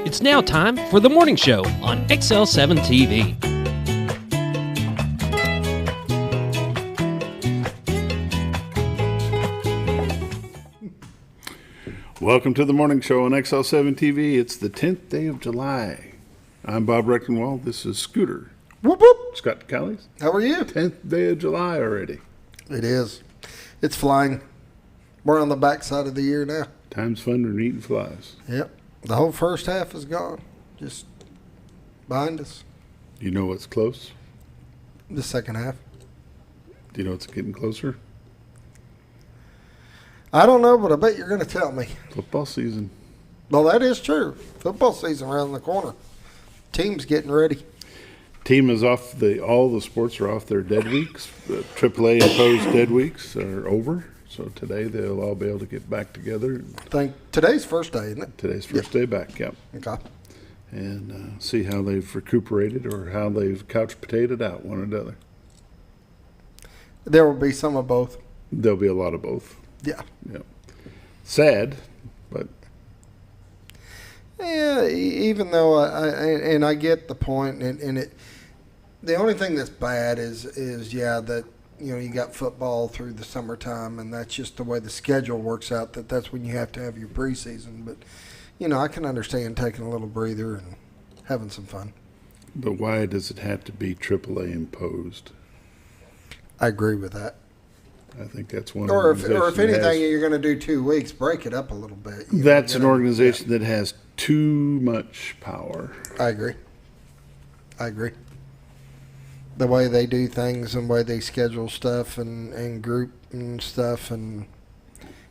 It's now time for the morning show on XL7-TV. Welcome to the morning show on XL7-TV. It's the 10th day of July. I'm Bob Reckenwald. This is Scooter. Whoop, whoop. Scott Callies. How are you? 10th day of July already. It is. It's flying. We're on the backside of the year now. Time's fun and eating flies. Yep. The whole first half is gone. Just behind us. You know what's close? The second half. Do you know what's getting closer? I don't know, but I bet you're going to tell me. Football season. Well, that is true. Football season around the corner. Team's getting ready. Team is off. All the sports are off their dead weeks. The AAA imposed dead weeks are over. So today they'll all be able to get back together. I think today's first day, isn't it? Today's first day back, yep. Okay. And see how they've recuperated or how they've couch potatoed out one another. There will be some of both. There'll be a lot of both. Yeah. Yep. Sad, but yeah. Even though I get the point, and it, the only thing that's bad is that you got football through the summertime, and that's just the way the schedule works out. That's when you have to have your preseason. But I can understand taking a little breather and having some fun. But why does it have to be AAA imposed? I agree with that. I think that's one. Or if anything, you're going to do 2 weeks, break it up a little bit. That's an organization that has too much power. I agree. The way they do things and the way they schedule stuff and group and stuff, and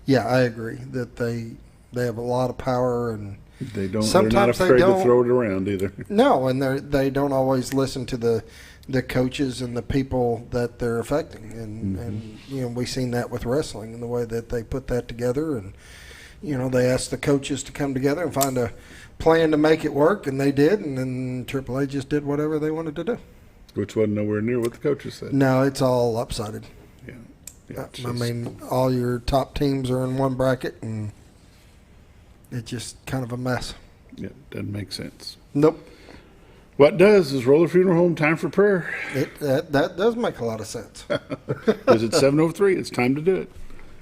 I agree that they have a lot of power, and they're not sometimes afraid to throw it around either. No, and they don't always listen to the coaches and the people that they're affecting, and we've seen that with wrestling and the way that they put that together, and they asked the coaches to come together and find a plan to make it work, and they did, and then AAA just did whatever they wanted to do. Which wasn't nowhere near what the coaches said. No, it's all lopsided. Yeah. I mean, all your top teams are in one bracket, and it's just kind of a mess. Yeah, doesn't make sense. Nope. What does is Roller Funeral Home time for prayer. That does make a lot of sense. Because it's 7:03. It's time to do it.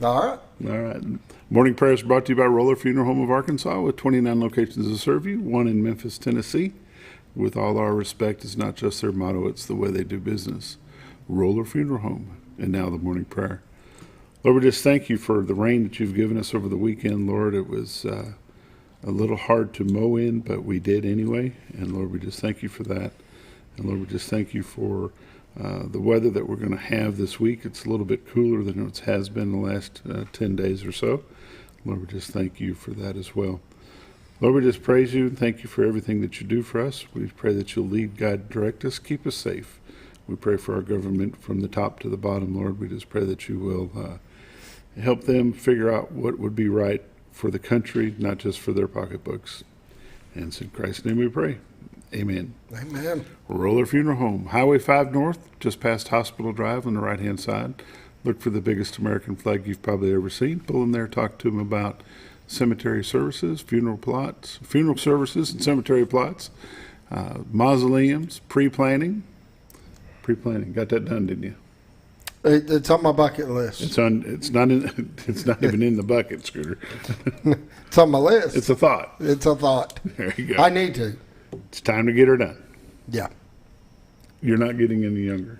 All right. Morning prayer is brought to you by Roller Funeral Home of Arkansas with 29 locations to serve you, one in Memphis, Tennessee. With all our respect, it's not just their motto, it's the way they do business. Roller Funeral Home. And now the morning prayer. Lord, we just thank you for the rain that you've given us over the weekend, Lord. It was a little hard to mow in, but we did anyway. And Lord, we just thank you for that. And Lord, we just thank you for the weather that we're going to have this week. It's a little bit cooler than it has been the last 10 days or so. Lord, we just thank you for that as well. Lord, we just praise you and thank you for everything that you do for us. We pray that you'll lead, guide, direct us, keep us safe. We pray for our government from the top to the bottom, Lord. We just pray that you will help them figure out what would be right for the country, not just for their pocketbooks. And it's in Christ's name we pray. Amen. Amen. Roller Funeral Home, Highway 5 North, just past Hospital Drive on the right-hand side. Look for the biggest American flag you've probably ever seen. Pull in there, talk to them about cemetery services, funeral services and cemetery plots, mausoleums, pre-planning. Got that done, didn't you? It's on my bucket list. It's not even in the bucket, Scooter. It's on my list. It's a thought. There you go. I need to. It's time to get her done. Yeah. You're not getting any younger.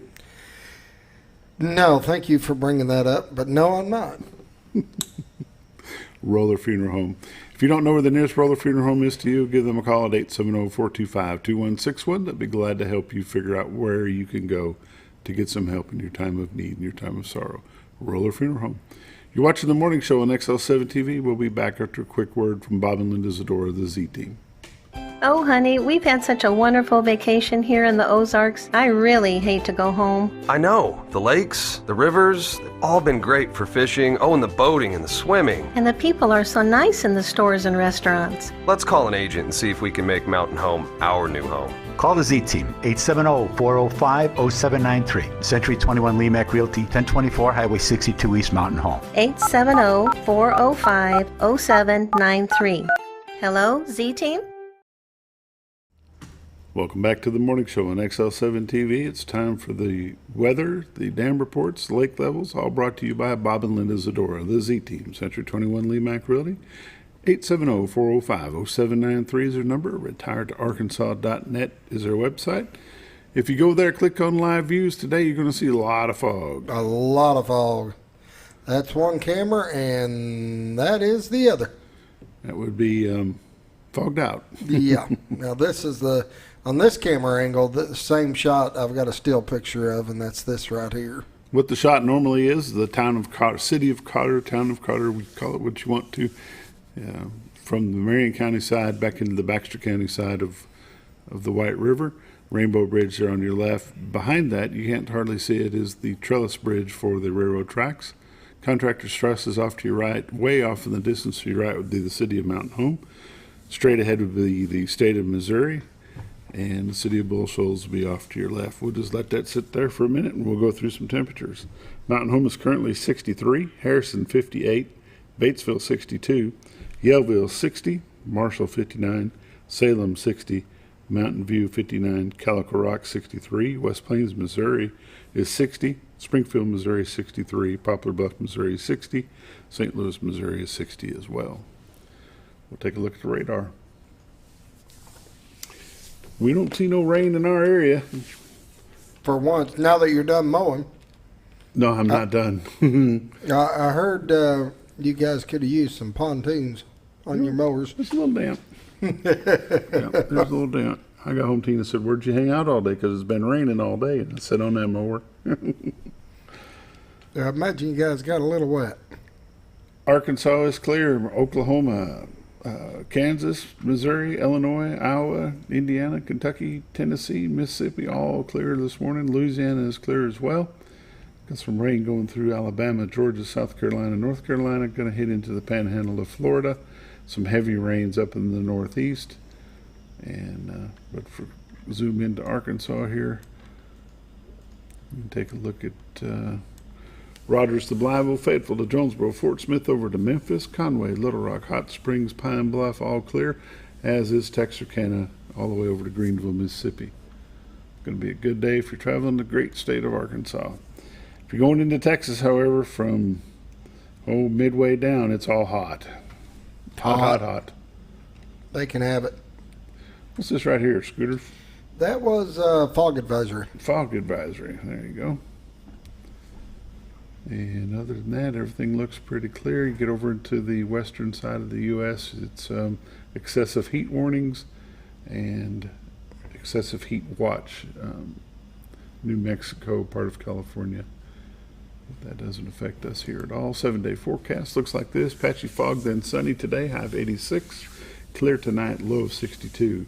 No, thank you for bringing that up, but no, I'm not. Roller Funeral Home. If you don't know where the nearest Roller Funeral Home is to you, give them a call at 870-425-2161. They'll be glad to help you figure out where you can go to get some help in your time of need and your time of sorrow. Roller Funeral Home. You're watching the morning show on XL7-TV. We'll be back after a quick word from Bob and Linda Zadora, the Z Team. Oh, honey, we've had such a wonderful vacation here in the Ozarks. I really hate to go home. I know. The lakes, the rivers, they've all been great for fishing. Oh, and the boating and the swimming. And the people are so nice in the stores and restaurants. Let's call an agent and see if we can make Mountain Home our new home. Call the Z-Team, 870-405-0793. Century 21 Lemac Realty, 1024 Highway 62 East Mountain Home. 870-405-0793. Hello, Z-Team? Welcome back to the morning show on XL7-TV. It's time for the weather, the dam reports, lake levels, all brought to you by Bob and Linda Zadora, the Z-Team, Century 21 Lee Mack Realty. 870-405-0793 is their number. Retiredtoarkansas.net is their website. If you go there, click on live views today, you're going to see a lot of fog. A lot of fog. That's one camera, and that is the other. That would be fogged out. Yeah. Now, this is on this camera angle, the same shot I've got a still picture of, and that's this right here. What the shot normally is, the town of Cotter, city of Cotter, town of Cotter, we call it what you want to, from the Marion County side back into the Baxter County side of the White River. Rainbow Bridge there on your left. Behind that, you can't hardly see it, is the trellis bridge for the railroad tracks. Contractor's Trust is off to your right. Way off in the distance to your right would be the city of Mountain Home. Straight ahead would be the state of Missouri. And the city of Bull Shoals will be off to your left. We'll just let that sit there for a minute, and we'll go through some temperatures. Mountain Home is currently 63, Harrison 58, Batesville 62, Yellville 60, Marshall 59, Salem 60, Mountain View 59, Calico Rock 63, West Plains, Missouri is 60, Springfield, Missouri 63, Poplar Bluff, Missouri 60, St. Louis, Missouri is 60 as well. We'll take a look at the radar. We don't see no rain in our area. For once, now that you're done mowing. No, I'm not done. I heard you guys could have used some pontoons on your mowers. It's a little damp. Yeah, there's a little damp. I got home, Tina said, "Where'd you hang out all day? Because it's been raining all day." And I said, "On that mower." I imagine you guys got a little wet. Arkansas is clear. Oklahoma, Kansas, Missouri, Illinois, Iowa, Indiana, Kentucky, Tennessee, Mississippi, all clear this morning. Louisiana is clear as well. Got some rain going through Alabama, Georgia, South Carolina, North Carolina. Going to hit into the panhandle of Florida. Some heavy rains up in the northeast. And but for zoom into Arkansas here, you can take a look at Rogers to Blytheville, Fayetteville to Jonesboro, Fort Smith over to Memphis, Conway, Little Rock, Hot Springs, Pine Bluff, all clear, as is Texarkana, all the way over to Greenville, Mississippi. Going to be a good day if you're traveling the great state of Arkansas. If you're going into Texas, however, from midway down, it's all hot. Hot. They can have it. What's this right here, Scooter? That was fog advisory. Fog advisory. There you go. And other than that, everything looks pretty clear. You get over into the western side of the U.S., it's excessive heat warnings and excessive heat watch. New Mexico, part of California. But that doesn't affect us here at all. 7-day forecast looks like this. Patchy fog, then sunny today, high of 86. Clear tonight, low of 62.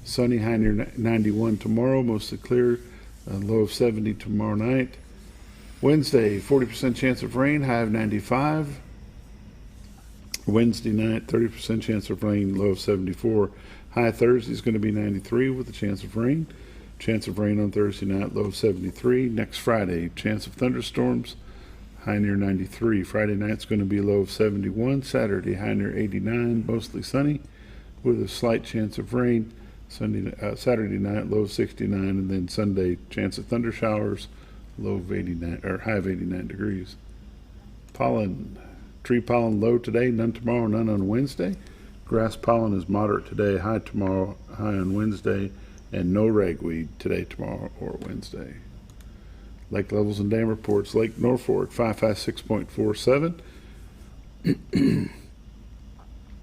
Sunny, high near 91 tomorrow, mostly clear, low of 70 tomorrow night. Wednesday, 40% chance of rain, high of 95. Wednesday night, 30% chance of rain, low of 74. High Thursday is going to be 93 with a chance of rain. Chance of rain on Thursday night, low of 73. Next Friday, chance of thunderstorms, high near 93. Friday night's going to be low of 71. Saturday, high near 89, mostly sunny with a slight chance of rain. Saturday night, low of 69, and then Sunday, chance of thunder showers, low of 89 or high of 89 degrees. Pollen, tree pollen low today, none tomorrow, none on Wednesday. Grass pollen is moderate today, high tomorrow, high on Wednesday, and no ragweed today, tomorrow, or Wednesday. Lake levels and dam reports. Lake Norfolk 556.47,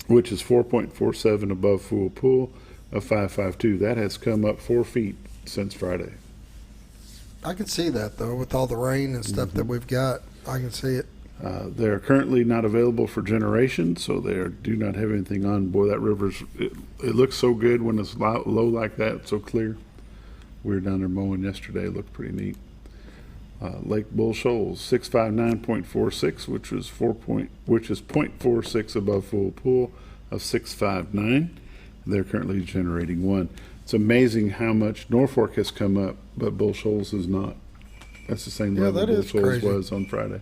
which is 4.47 above full pool of 552. That has come up 4 feet since Friday. I can see that, though, with all the rain and stuff that we've got. I can see it. They are currently not available for generation, so they do not have anything on. Boy, that river's, it looks so good when it's low like that, so clear. We were down there mowing yesterday. It looked pretty neat. Lake Bull Shoals 659.46, which is 0.46 above full pool of 659. They're currently generating 1. It's amazing how much Norfolk has come up, but Bull Shoals is not. That's the same level that Bull is Shoals crazy. was on Friday.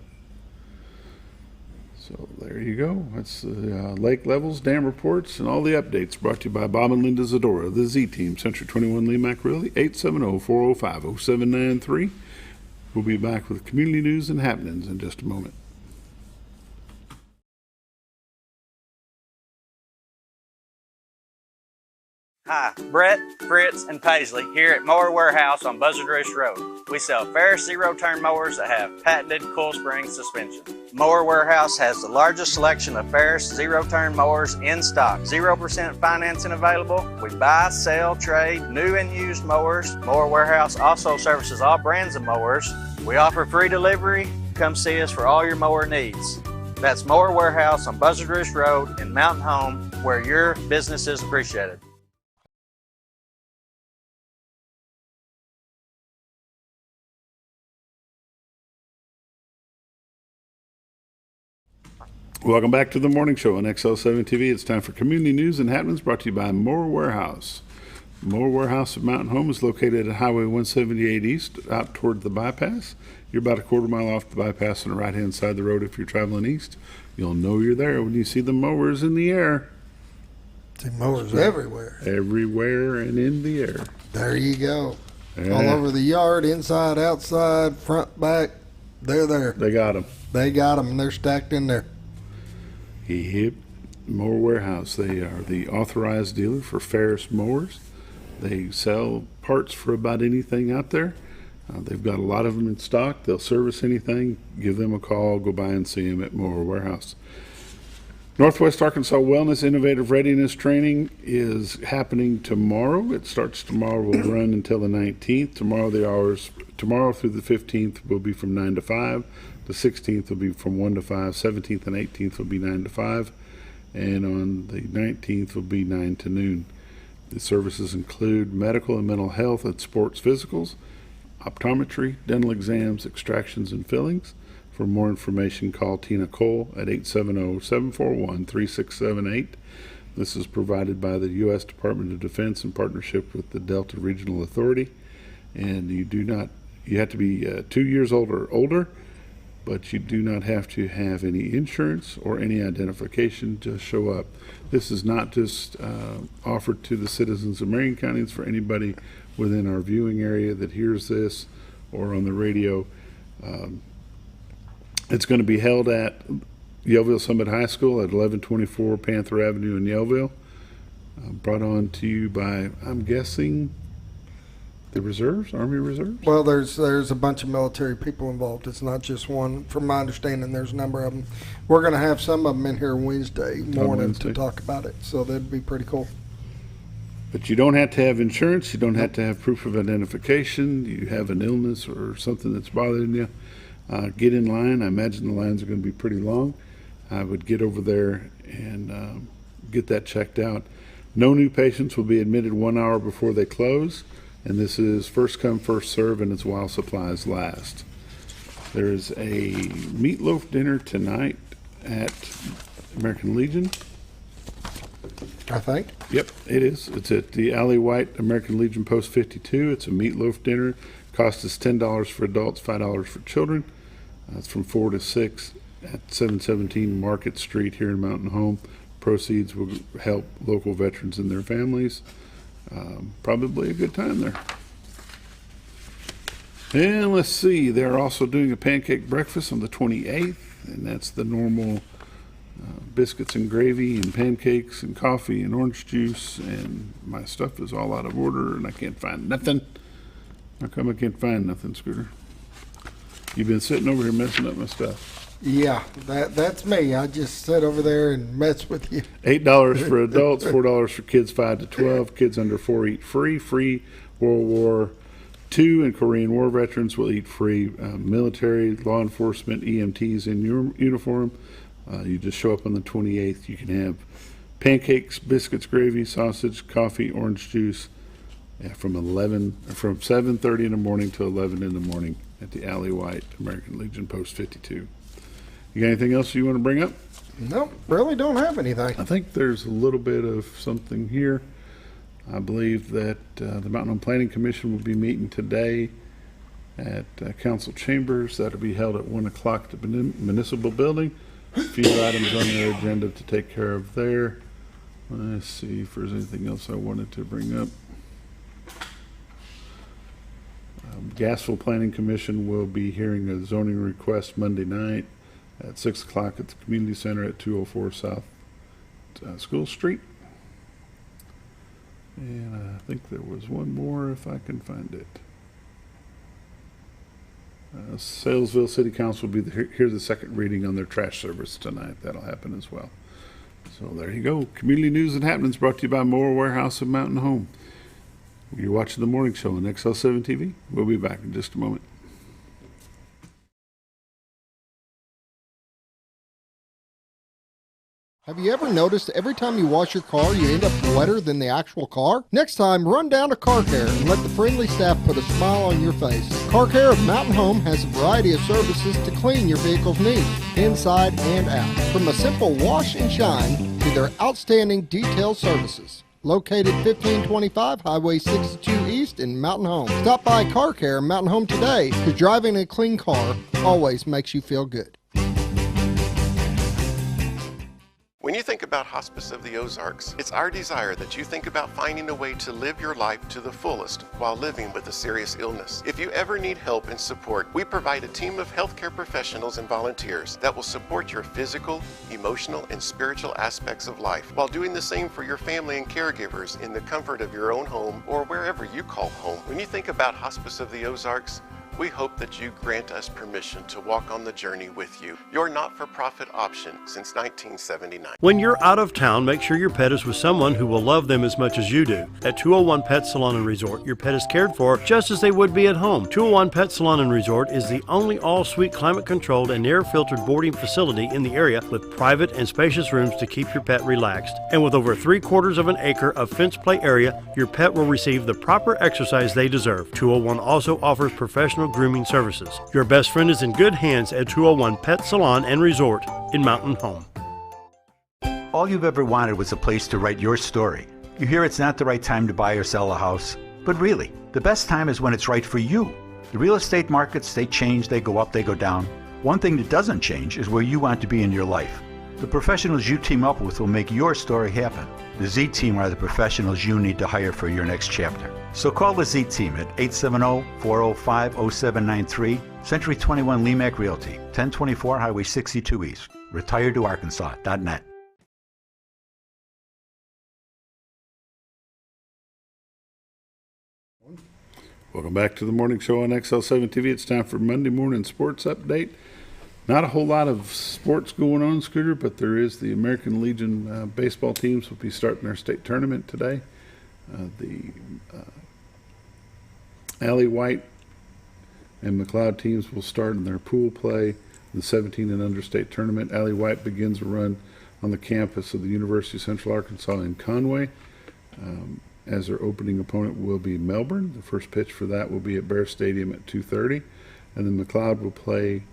So there you go. That's the lake levels, dam reports, and all the updates brought to you by Bob and Linda Zadora, the Z-Team, Century 21 Lee Mack Realty, 870-405-0793. We'll be back with community news and happenings in just a moment. Hi, Brett, Fritz, and Paisley here at Mower Warehouse on Buzzard Roost Road. We sell Ferris zero-turn mowers that have patented coil spring suspension. Mower Warehouse has the largest selection of Ferris zero-turn mowers in stock. 0% financing available. We buy, sell, trade new and used mowers. Mower Warehouse also services all brands of mowers. We offer free delivery. Come see us for all your mower needs. That's Mower Warehouse on Buzzard Roost Road in Mountain Home, where your business is appreciated. Welcome back to the morning show on XL7-TV. It's time for community news and happenings brought to you by Mower Warehouse. Mower Warehouse of Mountain Home is located at Highway 178 East, out toward the bypass. You're about a quarter mile off the bypass on the right-hand side of the road if you're traveling east. You'll know you're there when you see the mowers in the air. See mowers everywhere. Everywhere and in the air. There you go. Yeah. All over the yard, inside, outside, front, back. They're there. They got them. They got them, and they're stacked in there. Yep. Mower Warehouse. They are the authorized dealer for Ferris mowers. They sell parts for about anything out there. They've got a lot of them in stock. They'll service anything. Give them a call. Go by and see them at Mower Warehouse. Northwest Arkansas Wellness Innovative Readiness Training is happening tomorrow. It starts tomorrow. Will run until the 19th. Tomorrow through the 15th will be from 9 to 5. The 16th will be from 1 to 5. 17th and 18th will be 9 to 5. And on the 19th will be 9 to noon. The services include medical and mental health and sports physicals, optometry, dental exams, extractions, and fillings. For more information, call Tina Cole at 870-741-3678. This is provided by the U.S. Department of Defense in partnership with the Delta Regional Authority. And you have to be 2 years old or older, but you do not have to have any insurance or any identification. Just show up. This is not just offered to the citizens of Marion County. It's for anybody within our viewing area that hears this or on the radio. It's going to be held at Yellville Summit High School at 1124 Panther Avenue in Yellville. Brought on to you by, I'm guessing, the reserves, Army Reserves? Well, there's a bunch of military people involved. It's not just one. From my understanding, there's a number of them. We're going to have some of them in here Wednesday morning to talk about it, so that'd be pretty cool. But you don't have to have insurance. You don't have to have proof of identification. You have an illness or something that's bothering you. Get in line. I imagine the lines are going to be pretty long. I would get over there and get that checked out. No new patients will be admitted 1 hour before they close, and this is first come, first serve, and it's while supplies last. There's a meatloaf dinner tonight at American Legion. I think. Yep, it is. It's at the Alley White American Legion Post 52. It's a meatloaf dinner. Cost is $10 for adults, $5 for children. It's from 4 to 6 at 717 Market Street here in Mountain Home. Proceeds will help local veterans and their families. Probably a good time there. And let's see, they're also doing a pancake breakfast on the 28th, and that's the normal biscuits and gravy and pancakes and coffee and orange juice, and my stuff is all out of order and I can't find nothing. How come I can't find nothing, Scooter? You've been sitting over here messing up my stuff. Yeah, that's me. I just sit over there and mess with you. $8 for adults, $4 for kids 5 to 12. Kids under 4 eat free. Free World War II and Korean War veterans will eat free. Military, law enforcement, EMTs in uniform. You just show up on the 28th. You can have pancakes, biscuits, gravy, sausage, coffee, orange juice from 7:30 in the morning to 11 in the morning at the Alley White American Legion Post 52. You got anything else you want to bring up? Nope, really don't have anything. I think there's a little bit of something here. I believe that the Mountain Home Planning Commission will be meeting today at council chambers. That'll be held at 1 o'clock at the municipal building. A few items on their agenda to take care of there. Let's see if there's anything else I wanted to bring up. Gasville Planning Commission will be hearing a zoning request Monday night at 6 o'clock at the Community Center at 204 South School Street. And I think there was one more if I can find it. Salesville City Council will be here the second reading on their trash service tonight. That'll happen as well. So there you go. Community news and happenings brought to you by Moore Warehouse and Mountain Home. You're watching the morning show on XL7-TV. We'll be back in just a moment. Have you ever noticed every time you wash your car, you end up wetter than the actual car? Next time, run down to Car Care and let the friendly staff put a smile on your face. Car Care of Mountain Home has a variety of services to clean your vehicle's needs, inside and out. From a simple wash and shine to their outstanding detail services. Located 1525 Highway 62 East in Mountain Home. Stop by Car Care Mountain Home today, because driving a clean car always makes you feel good. When you think about Hospice of the Ozarks, it's our desire that you think about finding a way to live your life to the fullest while living with a serious illness. If you ever need help and support, we provide a team of healthcare professionals and volunteers that will support your physical, emotional, and spiritual aspects of life while doing the same for your family and caregivers in the comfort of your own home or wherever you call home. When you think about Hospice of the Ozarks, we hope that you grant us permission to walk on the journey with you. Your not-for-profit option since 1979. When you're out of town, make sure your pet is with someone who will love them as much as you do. At 201 Pet Salon and Resort, your pet is cared for just as they would be at home. 201 Pet Salon and Resort is the only all-suite climate-controlled and air-filtered boarding facility in the area with private and spacious rooms to keep your pet relaxed. And with over 3/4 of an acre of fenced play area, your pet will receive the proper exercise they deserve. 201 also offers professional grooming services. Your best friend is in good hands at 201 Pet Salon and Resort in Mountain Home. All you've ever wanted was a place to write your story. You hear it's not the right time to buy or sell a house, but really, the best time is when it's right for you. The real estate markets, they change, they go up, they go down. One thing that doesn't change is where you want to be in your life. The professionals you team up with will make your story happen. The Z Team are the professionals you need to hire for your next chapter. So call the Z Team at 870-405-0793, Century 21 Lemac Realty, 1024 Highway 62 East, retiredtoarkansas.net. Welcome back to the morning show on XL7-TV. It's time for Monday morning sports update. Not a whole lot of sports going on, Scooter, but there is the American Legion baseball teams will be starting their state tournament today. The Allie White and McLeod teams will start in their pool play, the 17 and under state tournament. Allie White begins a run on the campus of the University of Central Arkansas in Conway. As their opening opponent will be Melbourne. The first pitch for that will be at Bear Stadium at 2:30. And then McLeod will play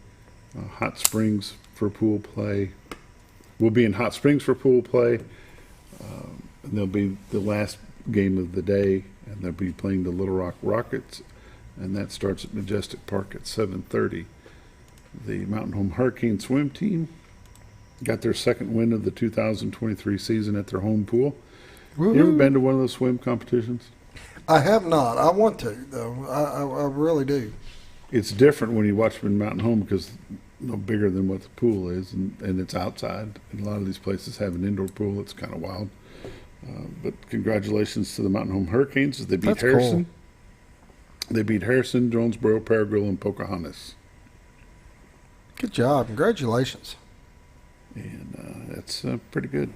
Hot Springs for pool play. We'll be in Hot Springs for pool play. And they'll be the last game of the day, and they'll be playing the Little Rock Rockets, and that starts at Majestic Park at 7:30. The Mountain Home Hurricane swim team got their second win of the 2023 season at their home pool. Woo-hoo. You ever been to one of those swim competitions? I have not. I want to, though. I really do. It's different when you watch them in Mountain Home because no bigger than what the pool is, and it's outside. And a lot of these places have an indoor pool. It's kind of wild. But congratulations to the Mountain Home Hurricanes as they beat Harrison. Cool. They beat Harrison, Jonesboro, Paragould, and Pocahontas. Good job. Congratulations. And that's pretty good.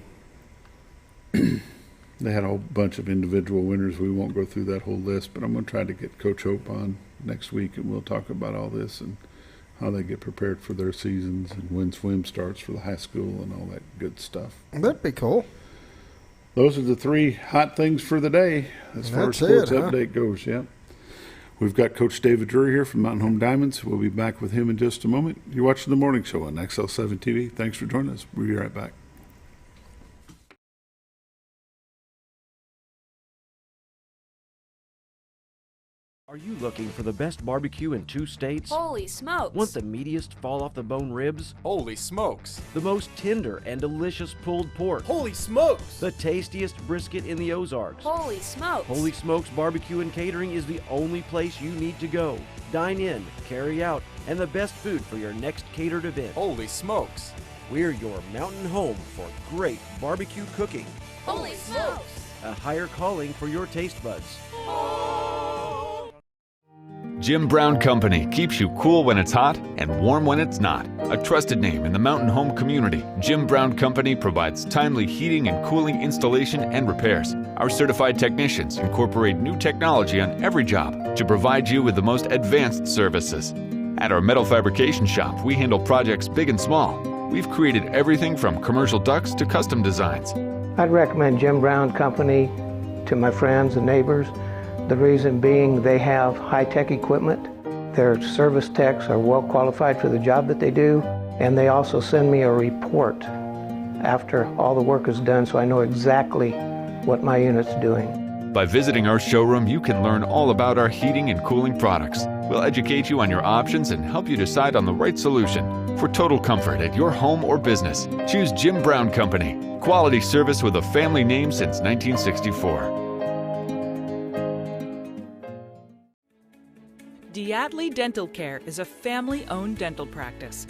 They had a whole bunch of individual winners. We won't go through that whole list, but I'm going to try to get Coach Hope on next week, and we'll talk about all this and how they get prepared for their seasons and when swim starts for the high school and all that good stuff. That'd be cool. Those are the three hot things for the day as far as sports update goes. Yeah. We've got Coach David Drewry here from Mountain Home Diamonds. We'll be back with him in just a moment. You're watching the morning show on XL7-TV. Thanks for joining us. We'll be right back. Are you looking for the best barbecue in 2 states? Holy smokes! Want the meatiest fall-off-the-bone ribs? Holy smokes! The most tender and delicious pulled pork? Holy smokes! The tastiest brisket in the Ozarks? Holy smokes! Holy Smokes Barbecue and Catering is the only place you need to go. Dine in, carry out, and the best food for your next catered event. Holy smokes! We're your mountain home for great barbecue cooking. Holy smokes! A higher calling for your taste buds. Jim Brown Company keeps you cool when it's hot and warm when it's not. A trusted name in the mountain home community, Jim Brown Company provides timely heating and cooling installation and repairs. Our certified technicians incorporate new technology on every job to provide you with the most advanced services. At our metal fabrication shop, we handle projects big and small. We've created everything from commercial ducts to custom designs. I'd recommend Jim Brown Company to my friends and neighbors. The reason being they have high-tech equipment, their service techs are well qualified for the job that they do, and they also send me a report after all the work is done so I know exactly what my unit's doing. By visiting our showroom, you can learn all about our heating and cooling products. We'll educate you on your options and help you decide on the right solution. For total comfort at your home or business, choose Jim Brown Company. Quality service with a family name since 1964. Diatley Dental Care is a family-owned dental practice.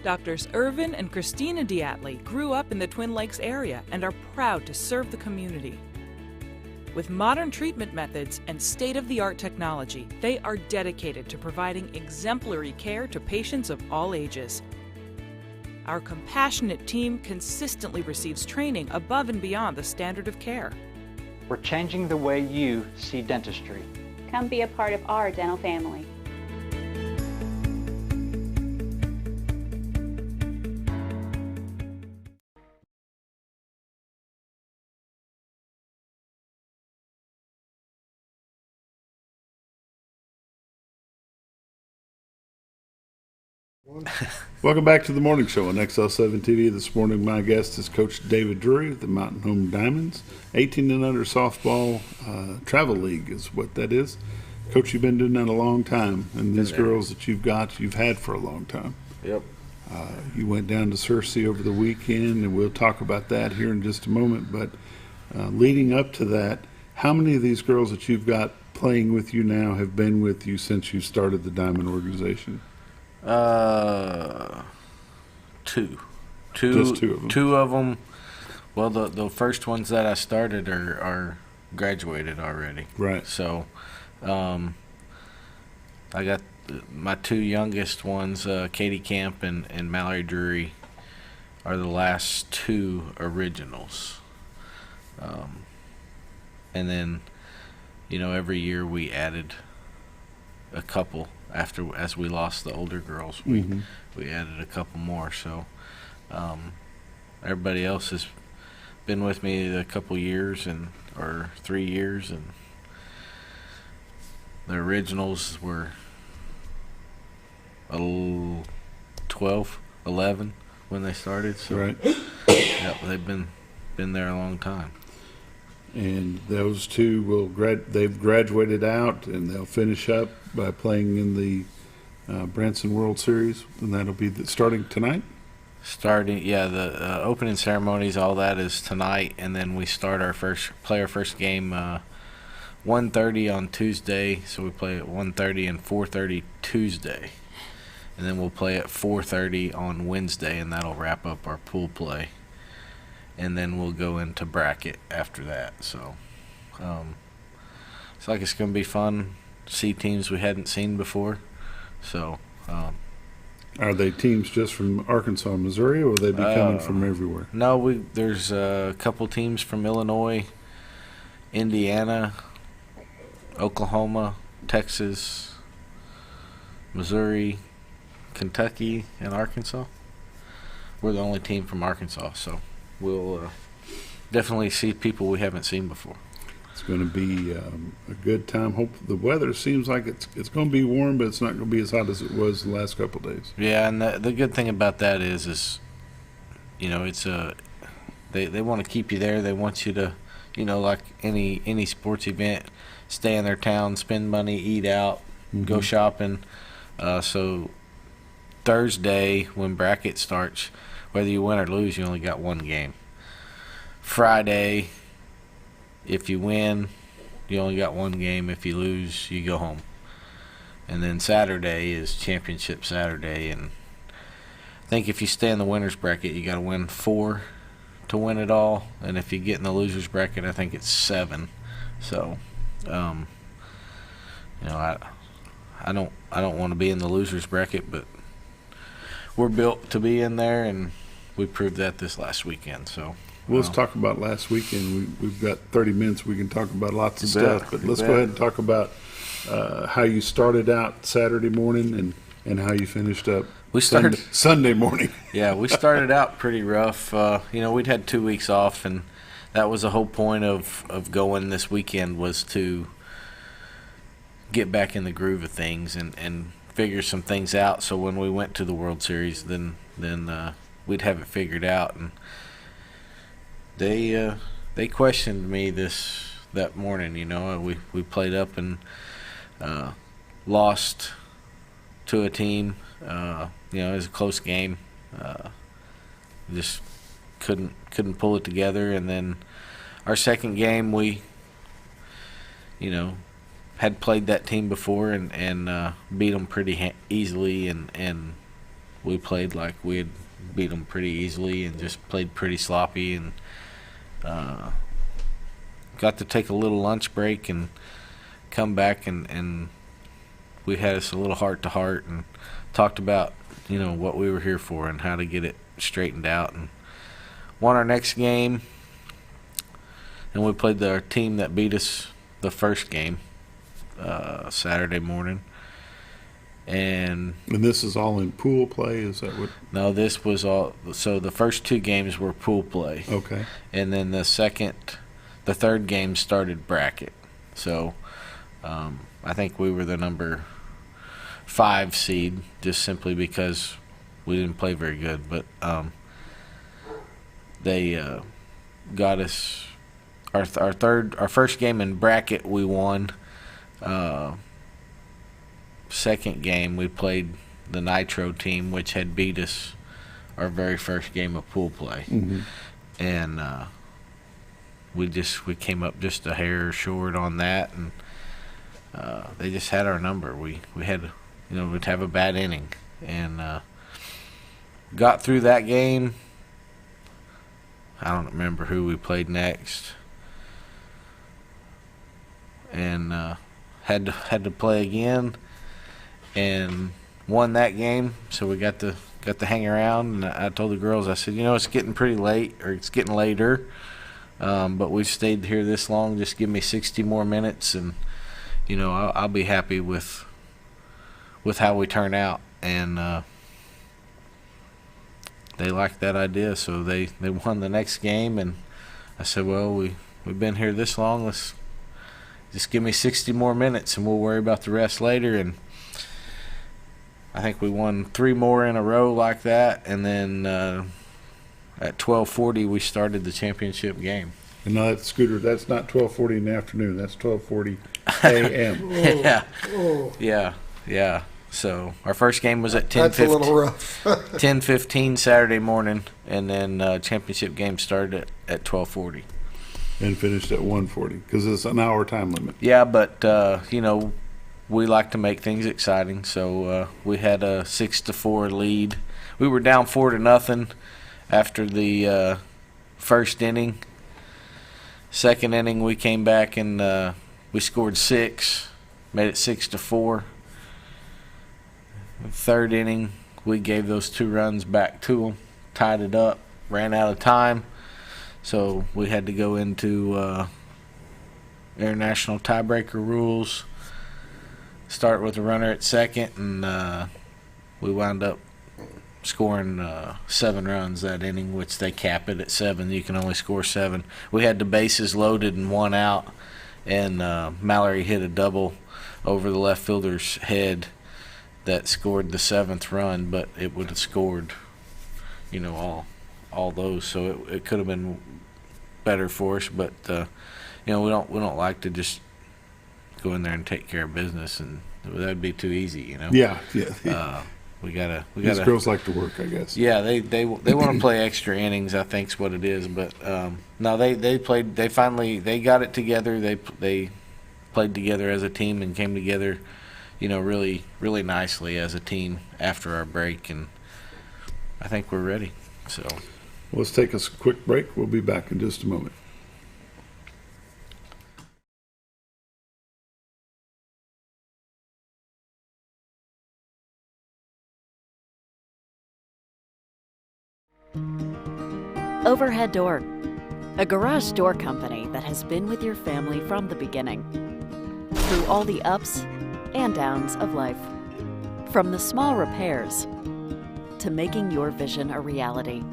Doctors Irvin and Christina Diatley grew up in the Twin Lakes area and are proud to serve the community. With modern treatment methods and state-of-the-art technology, they are dedicated to providing exemplary care to patients of all ages. Our compassionate team consistently receives training above and beyond the standard of care. We're changing the way you see dentistry. Come be a part of our dental family. Welcome back to the morning show on XL7-TV. This morning, my guest is Coach David Drewry of the Mountain Home Diamonds. 18 and under softball travel league is what that is. Coach, you've been doing that a long time, and these girls that you've had for a long time. Yep. You went down to Searcy over the weekend, and we'll talk about that here in just a moment. But leading up to that, how many of these girls that you've got playing with you now have been with you since you started the Diamond organization? Two. Just two of them. Two of them. Well, the first ones that I started are graduated already. Right. So, I got my two youngest ones, Katie Camp and Mallory Drewry, are the last two originals. And then, every year we added a couple. As we lost the older girls, we added a couple more. So everybody else has been with me a couple years or 3 years, and the originals were 12, 11 when they started. So right. Yep, they've been there a long time. And those two they've graduated out, and they'll finish up by playing in the Branson World Series, and that'll be starting tonight? The opening ceremonies, all that is tonight, and then we start our first game 1:30 on Tuesday, so we play at 1:30 and 4:30 Tuesday. And then we'll play at 4:30 on Wednesday, and that'll wrap up our pool play. And then we'll go into bracket after that. So it's it's going to be fun. See teams we hadn't seen before. So are they teams just from Arkansas and Missouri, or will they be coming from everywhere? No, there's a couple teams from Illinois, Indiana, Oklahoma, Texas, Missouri, Kentucky, and Arkansas. We're the only team from Arkansas, so we'll definitely see people we haven't seen before. It's going to be a good time. Hope the weather seems like it's going to be warm, but it's not going to be as hot as it was the last couple of days. Yeah, and the good thing about that is it's they want to keep you there. They want you to like any sports event, stay in their town, spend money, eat out, go shopping. So Thursday, when bracket starts, whether you win or lose, you only got one game. Friday, if you win, you only got one game. If you lose, you go home. And then Saturday is championship Saturday, and I think if you stay in the winner's bracket, you got to win 4 to win it all. And if you get in the loser's bracket, I think it's 7. So, I don't want to be in the loser's bracket, but we're built to be in there, and we proved that this last weekend. So. Well, let's talk about last weekend. We've got 30 minutes. We can talk about lots of stuff, but let's go ahead and talk about how you started out Saturday morning and how you finished up Sunday morning. Yeah, we started out pretty rough. We'd had 2 weeks off, and that was the whole point of going this weekend, was to get back in the groove of things and figure some things out. So when we went to the World Series, then we'd have it figured out. And they questioned me that morning. We played up and lost to a team. It was a close game. Just couldn't pull it together. And then our second game, we had played that team before and beat them pretty easily, and we played like we had beat them pretty easily and just played pretty sloppy, and got to take a little lunch break and come back, and we had us a little heart-to-heart and talked about what we were here for and how to get it straightened out, and won our next game. And we played our team that beat us the first game Saturday morning. And this is all in pool play? Is that what? No, this was all. So the first 2 games were pool play. Okay. And then the third game started bracket. So I think we were the number 5 seed, just simply because we didn't play very good. But they got us our first game in bracket. We won. Second game, we played the Nitro team, which had beat us our very first game of pool play. And we came up just a hair short on that, and they just had our number. We had, we'd have a bad inning, and got through that game. I don't remember who we played next, and had to play again, and won that game. So we got to hang around, and I told the girls, I said, it's getting pretty late, or it's getting later, but we've stayed here this long. Just give me 60 more minutes, and I'll be happy with how we turn out. And they liked that idea, so they won the next game. And I said, well, we've been here this long. Let's just give me 60 more minutes, and we'll worry about the rest later. And I think we won 3 more in a row like that, and then at 12:40 we started the championship game. And now that Scooter, that's not 12:40 in the afternoon. That's 12:40 a.m. Yeah. So our first game was at 10:15. That's a little rough. 10:15 Saturday morning, and then championship game started at 12:40. And finished at 1:40 because it's an hour time limit. Yeah, but we like to make things exciting, so we had a 6-4 lead. We were down 4-0 after the first inning. Second inning, we came back and we scored 6, made it 6-4. Third inning, we gave those 2 runs back to them, tied it up, ran out of time, so we had to go into international tiebreaker rules. Start with a runner at second, and we wound up scoring 7 runs that inning, which they cap it at 7. You can only score 7. We had the bases loaded and 1 out, and Mallory hit a double over the left fielder's head that scored the 7th run, but it would have scored, all those. So it could have been better for us. But you know, we don't like to just go in there and take care of business, and that'd be too easy. You know. Yeah. We gotta. These girls like to work, I guess. Yeah, they want to play extra innings, I think's what it is. But no, they played. They finally got it together. They played together as a team and came together, you know, really nicely as a team after our break, and I think we're ready. So let's take us a quick break. We'll be back in just a moment. Overhead Door, a garage door company that has been with your family from the beginning, through all the ups and downs of life. From the small repairs to making your vision a reality.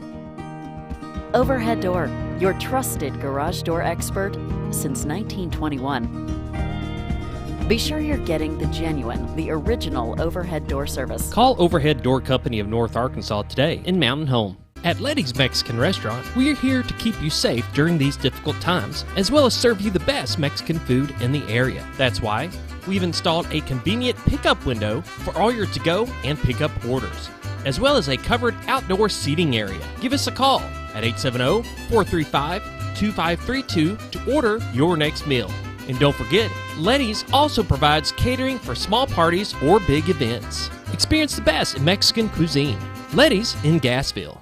Overhead Door, your trusted garage door expert since 1921. Be sure you're getting the genuine, the original overhead door service. Call Overhead Door Company of North Arkansas today in Mountain Home. At Letty's Mexican Restaurant, we are here to keep you safe during these difficult times, as well as serve you the best Mexican food in the area. That's why we've installed a convenient pickup window for all your to-go and pickup orders, as well as a covered outdoor seating area. Give us a call at 870-435-2532 to order your next meal. And don't forget, Letty's also provides catering for small parties or big events. Experience the best in Mexican cuisine. Letty's in Gassville.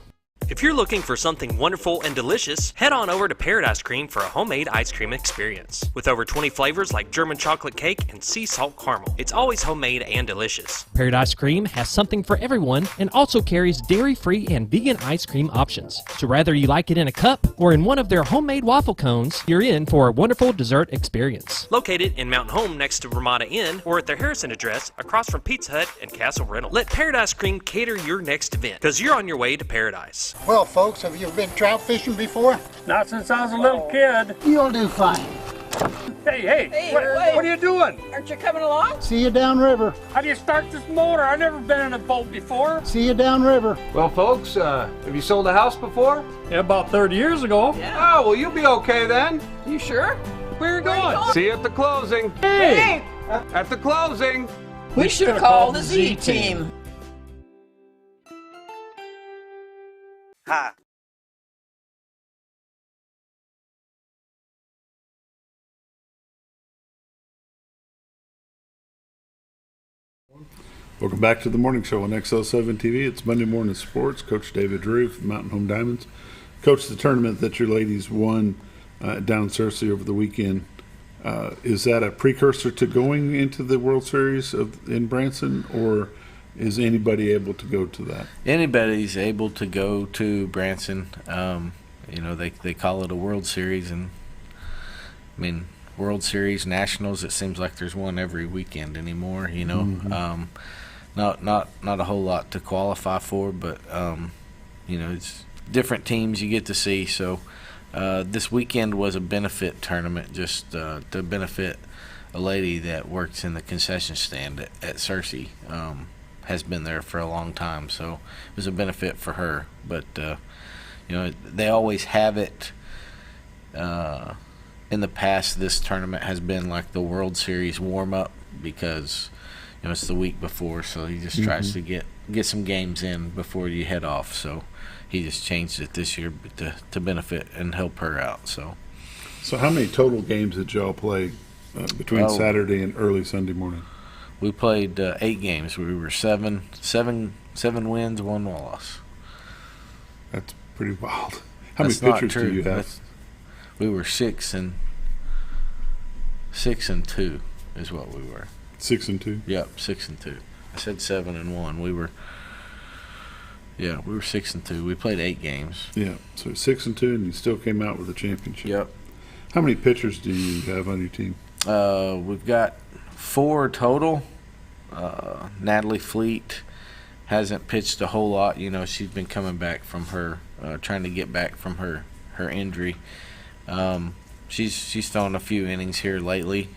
If you're looking for something wonderful and delicious, head on over to Paradise Cream for a homemade ice cream experience. With over 20 flavors like German chocolate cake and sea salt caramel, it's always homemade and delicious. Paradise Cream has something for everyone and also carries dairy-free and vegan ice cream options. So whether you like it in a cup or in one of their homemade waffle cones, you're in for a wonderful dessert experience. Located in Mountain Home next to Ramada Inn or at their Harrison address across from Pizza Hut and Castle Rental. Let Paradise Cream cater your next event, because you're on your way to paradise. Well, folks, have you been trout fishing before? Not since I was a little kid. You'll do fine. Hey, what are you doing? Aren't you coming along? See you downriver. How do you start this motor? I've never been in a boat before. See you downriver. Well, folks, have you sold a house before? Yeah, about 30 years ago. Yeah. Oh, well, you'll be okay then. You sure? Where are you going? See you at the closing. Hey! At the closing. We should have called the Z-Team. Hi. Welcome back to the morning show on XL7-TV. It's Monday Morning Sports. Coach David Drewry from Mountain Home Diamonds. Coach, the tournament that your ladies won down in Searcy over the weekend, is that a precursor to going into the World Series in Branson, or is anybody able to go to that? Anybody's able to go to Branson. You know, they call it a World Series, and I mean, World Series, Nationals, it seems like there's one every weekend anymore, you know. Mm-hmm. Not a whole lot to qualify for, but you know, it's different teams you get to see. So this weekend was a benefit tournament, just to benefit a lady that works in the concession stand at Searcy. Has been there for a long time, so it was a benefit for her. But you know, they always have it. In the past, this tournament has been like the World Series warm-up, because you know, it's the week before, so he just tries to get some games in before you head off. So he just changed it this year to benefit and help her out. So how many total games did y'all play between Saturday and early Sunday morning? We played 8 games. We were seven wins, 1 loss. That's pretty wild. How many pitchers do you have? We were 6 and 2 is what we were. 6 and 2. Yep, 6 and 2. I said 7 and 1. We were 6 and 2. We played 8 games. Yeah, so 6 and 2, and you still came out with a championship. Yep. How many pitchers do you have on your team? We've got 4 total. Natalie Fleet hasn't pitched a whole lot. You know, she's been coming back from her, trying to get back from her injury. She's thrown a few innings here lately.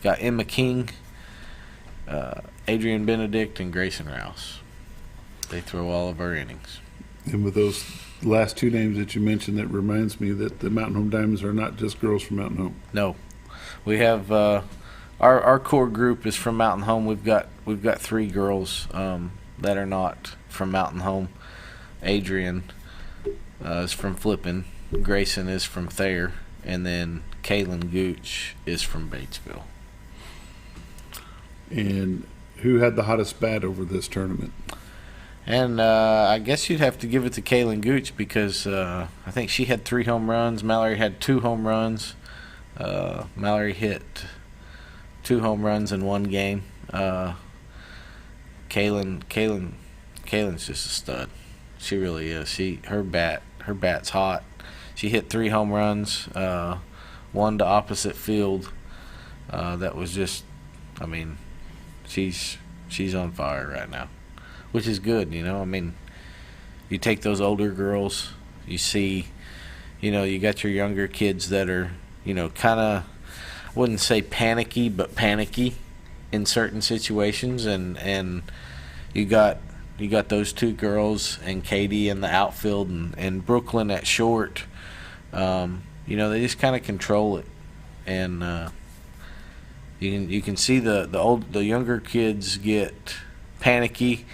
Got Emma King, Adrian Benedict, and Grayson Rouse. They throw all of our innings. And with those The last two names that you mentioned, that reminds me that the Mountain Home Diamonds are not just girls from Mountain Home. No, we have our core group is from Mountain Home. We've got 3 girls that are not from Mountain Home. Adrian is from Flippin, Grayson is from Thayer, and then Kaylin Gooch is from Batesville. And who had the hottest bat over this tournament? And I guess you'd have to give it to Kaylin Gooch because I think she had 3 home runs. Mallory had 2 home runs. Mallory hit 2 home runs in one game. Kaylin's just a stud. She really is. Her bat's hot. She hit 3 home runs, one to opposite field. That was just, I mean, she's on fire right now, which is good, you know. I mean, you take those older girls, you see, you know, you got your younger kids that are, you know, kind of, I wouldn't say panicky, but panicky in certain situations, and you got those 2 girls and Katie in the outfield and Brooklyn at short. You know, they just kind of control it, and you can see the younger kids get panicky,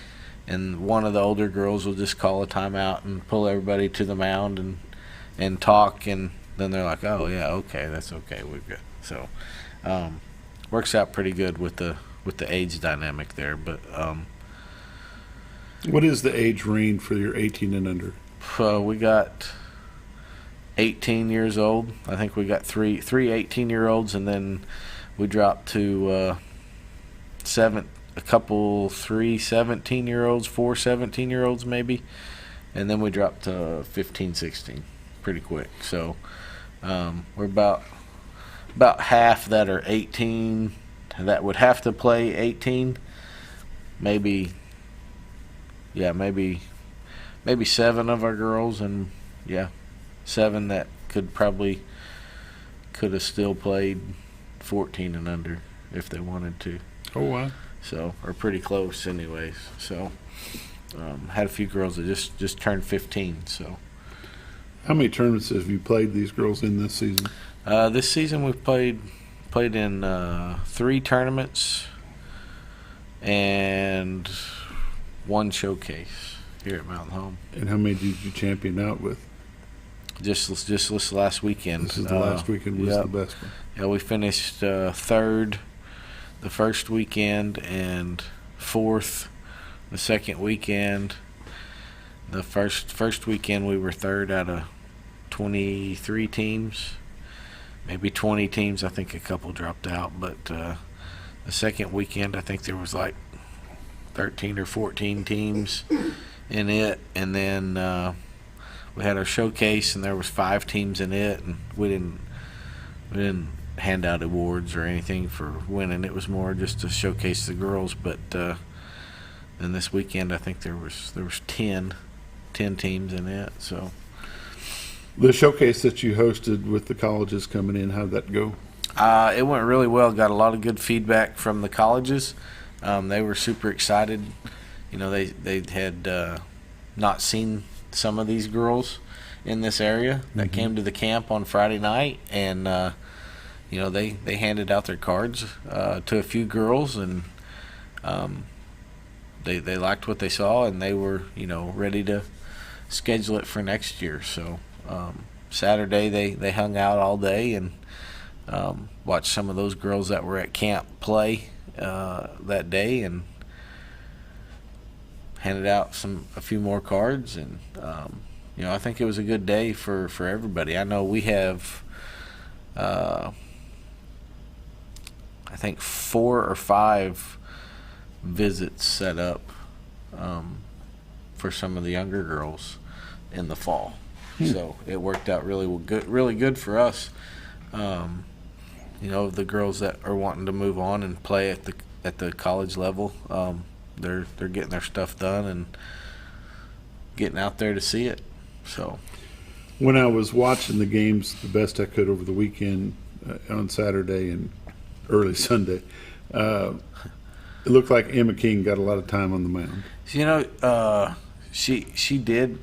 and one of the older girls will just call a timeout and pull everybody to the mound and talk, and then they're like, oh yeah, okay, that's okay, we're good. So works out pretty good with the age dynamic there. But what is the age range for your 18 and under? We got 18 years old. I think we got three 18-year-olds, and then we dropped to 3 17-year-olds, 4 17-year-olds maybe, and then we dropped to 15, 16 pretty quick. So we're about half that are 18 that would have to play 18. Maybe 7 of our girls, and 7 that could have still played 14 and under if they wanted to. Oh wow. So, or pretty close anyways. So had a few girls that just turned 15. So how many tournaments have you played these girls in this season? This season we've played in 3 tournaments and 1 showcase here at Mountain Home. And how many did you champion out with? Just this last weekend. This is the last weekend was the best one. Yeah, we finished 3rd the first weekend and 4th the second weekend. The first weekend we were 3rd out of 23 teams, maybe 20 teams. I think a couple dropped out, but the second weekend I think there was like 13 or 14 teams in it, and then we had our showcase and there was 5 teams in it, and we didn't hand out awards or anything for winning. It was more just to showcase the girls. But then this weekend I think there was 10 teams in it. So the showcase that you hosted with the colleges coming in, how'd that go? It went really well. Got a lot of good feedback from the colleges. They were super excited. You know, they had not seen some of these girls in this area that came to the camp on Friday night, and you know, they handed out their cards to a few girls, and they liked what they saw, and they were, you know, ready to schedule it for next year. So Saturday they hung out all day and watched some of those girls that were at camp play that day, and handed out a few more cards, and you know, I think it was a good day for everybody. I know we have I think 4 or 5 visits set up for some of the younger girls in the fall. So it worked out really good for us. You know, the girls that are wanting to move on and play at the college level, they're getting their stuff done and getting out there to see it. So when I was watching the games the best I could over the weekend on Saturday and early Sunday, it looked like Emma King got a lot of time on the mound. You know, she did.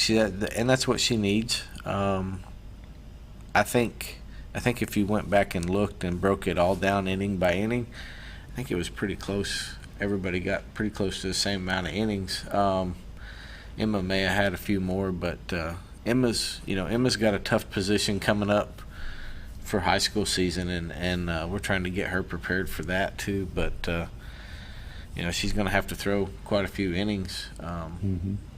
and that's what she needs. I think if you went back and looked and broke it all down inning by inning, I think it was pretty close. Everybody got pretty close to the same amount of innings. Emma may have had a few more, but Emma's got a tough position coming up for high school season, and we're trying to get her prepared for that too. But she's going to have to throw quite a few innings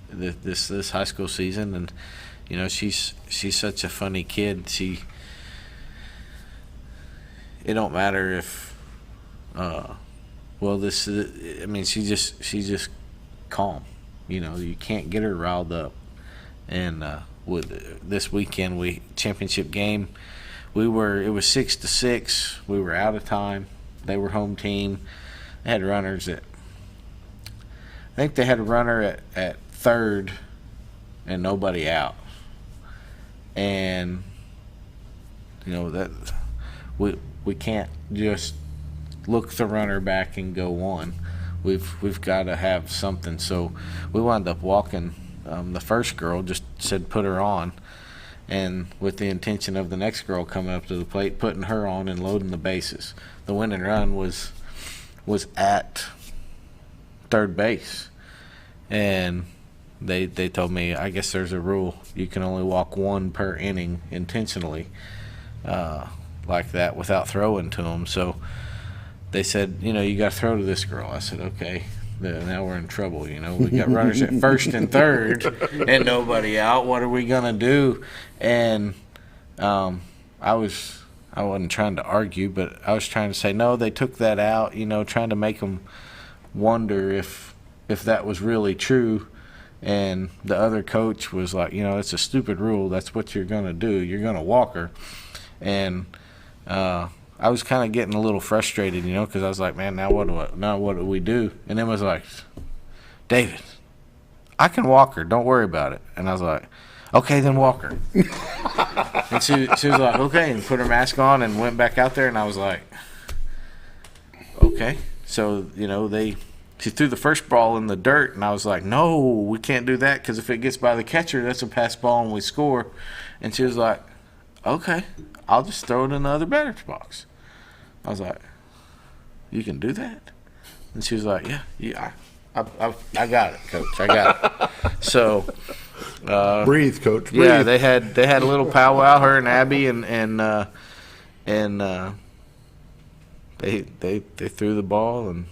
this high school season, and she's such a funny kid. It don't matter if she's just calm. You can't get her riled up. And with this weekend, championship game, it was 6-6. We were out of time. They were home team. They had runners I think they had a runner at third and nobody out. And that we can't just look the runner back and go on. We've got to have something. So we wound up walking. The first girl just said put her on, and with the intention of the next girl coming up to the plate, putting her on and loading the bases. The winning run was at third base, and they told me, I guess there's a rule, you can only walk one per inning intentionally like that without throwing to them. So they said, you got to throw to this girl. I said, okay. Now we're in trouble. We got runners at first and third and nobody out. What are we gonna do? And I wasn't trying to argue, but I was trying to say, no, they took that out, trying to make them wonder if that was really true. And the other coach was like, it's a stupid rule. That's what you're gonna do. You're gonna walk her. And I was kind of getting a little frustrated, because I was like, man, now what do we do? And then was like, David, I can walk her. Don't worry about it. And I was like, okay, then walk her. And she was like, okay, and put her mask on and went back out there. And I was like, okay. So, she threw the first ball in the dirt, and I was like, no, we can't do that, because if it gets by the catcher, that's a pass ball and we score. And she was like, okay, I'll just throw it in the other batter's box. I was like, you can do that? And she was like, yeah, I got it, Coach. I got it. So, breathe, Coach. Breathe. Yeah, they had a little powwow, her and Abby, and they threw the ball and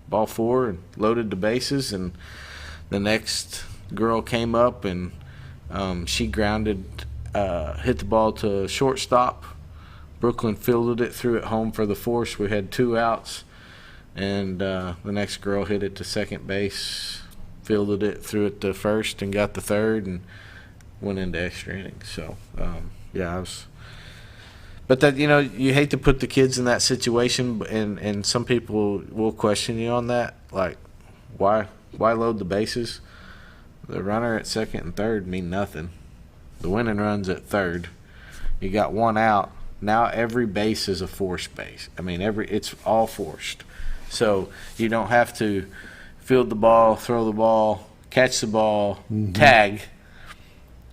ball four and loaded the bases, and the next girl came up and she grounded. Hit the ball to shortstop. Brooklyn fielded it, threw it home for the force. We had 2 outs, and the next girl hit it to second base, fielded it, threw it to first, and got the third, and went into extra innings. So, I was. But that you hate to put the kids in that situation, and some people will question you on that, like, why load the bases? The runner at second and third mean nothing. The winning run's at third. You got 1 out. Now every base is a forced base. It's all forced. So you don't have to field the ball, throw the ball, catch the ball, tag.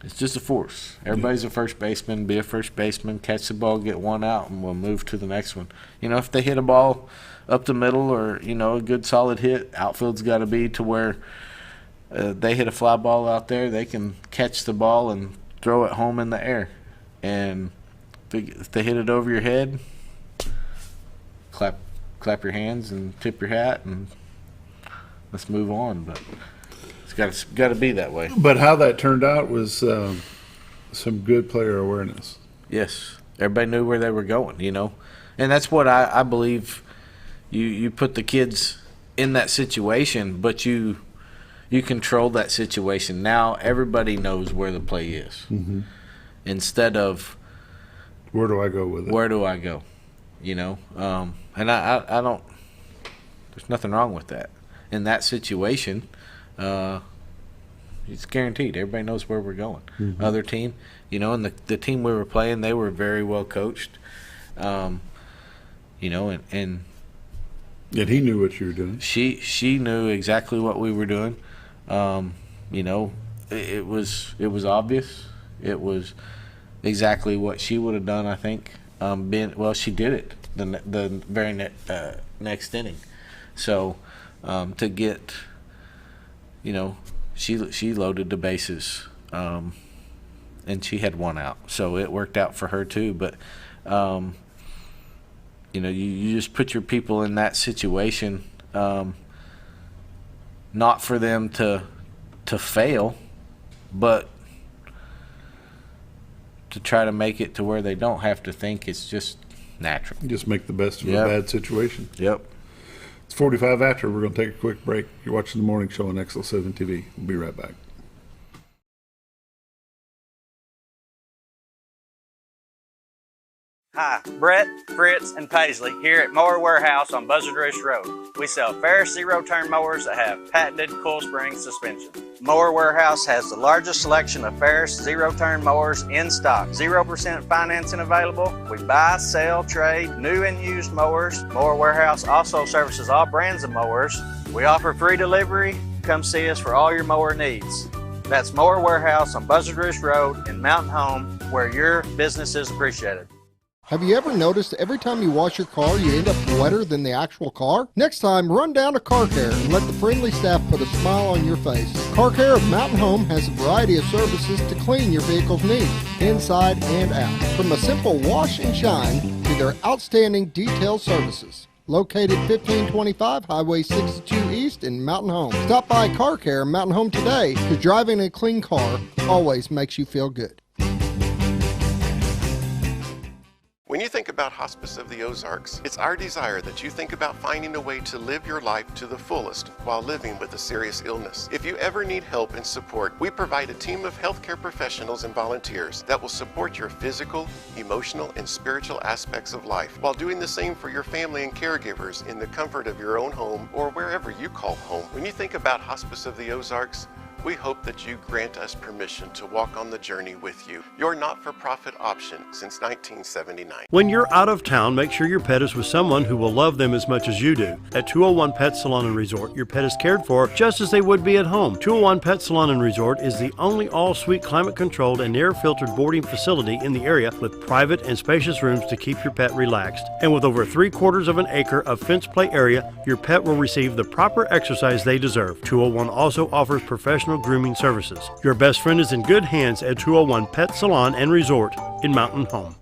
It's just a force. Everybody's a first baseman. Be a first baseman, catch the ball, get 1 out, and we'll move to the next one. If they hit a ball up the middle or, a good solid hit, outfield's got to be to where they hit a fly ball out there, they can catch the ball and throw it home in the air. And if they hit it over your head, clap your hands and tip your hat and let's move on. But it's got to be that way. But how that turned out was some good player awareness. Yes. Everybody knew where they were going, And that's what I believe. You put the kids in that situation, but you control that situation. Now everybody knows where the play is. Instead of where do I go with it? Where do I go? And I don't. There's nothing wrong with that. In that situation, it's guaranteed. Everybody knows where we're going. Other team, and the team we were playing, they were very well coached. And he knew what you were doing. She knew exactly what we were doing. it was obvious. It was exactly what she would have done, I think. She did it the very next inning. So to get, she loaded the bases, and she had one out, so it worked out for her too. But you just put your people in that situation, not for them to fail, but to try to make it to where they don't have to think. It's just natural. Just make the best of a bad situation. Yep. It's 45 after. We're going to take a quick break. You're watching the morning show on XL7-TV. We'll be right back. Hi, Brett, Fritz, and Paisley here at Mower Warehouse on Buzzard Roost Road. We sell Ferris zero-turn mowers that have patented coil spring suspension. Mower Warehouse has the largest selection of Ferris zero-turn mowers in stock. 0% financing available. We buy, sell, trade new and used mowers. Mower Warehouse also services all brands of mowers. We offer free delivery. Come see us for all your mower needs. That's Mower Warehouse on Buzzard Roost Road in Mountain Home, where your business is appreciated. Have you ever noticed every time you wash your car, you end up wetter than the actual car? Next time, run down to Car Care and let the friendly staff put a smile on your face. Car Care of Mountain Home has a variety of services to clean your vehicle's needs, inside and out. From a simple wash and shine to their outstanding detailed services. Located 1525 Highway 62 East in Mountain Home. Stop by Car Care Mountain Home today, because driving a clean car always makes you feel good. When you think about Hospice of the Ozarks, it's our desire that you think about finding a way to live your life to the fullest while living with a serious illness. If you ever need help and support, we provide a team of healthcare professionals and volunteers that will support your physical, emotional, and spiritual aspects of life while doing the same for your family and caregivers in the comfort of your own home or wherever you call home. When you think about Hospice of the Ozarks, we hope that you grant us permission to walk on the journey with you. Your not-for-profit option since 1979. When you're out of town, make sure your pet is with someone who will love them as much as you do. At 201 Pet Salon and Resort, your pet is cared for just as they would be at home. 201 Pet Salon and Resort is the only all-suite climate-controlled and air-filtered boarding facility in the area with private and spacious rooms to keep your pet relaxed. And with over 3/4 of an acre of fenced play area, your pet will receive the proper exercise they deserve. 201 also offers professional grooming services. Your best friend is in good hands at 201 Pet Salon and Resort in Mountain Home.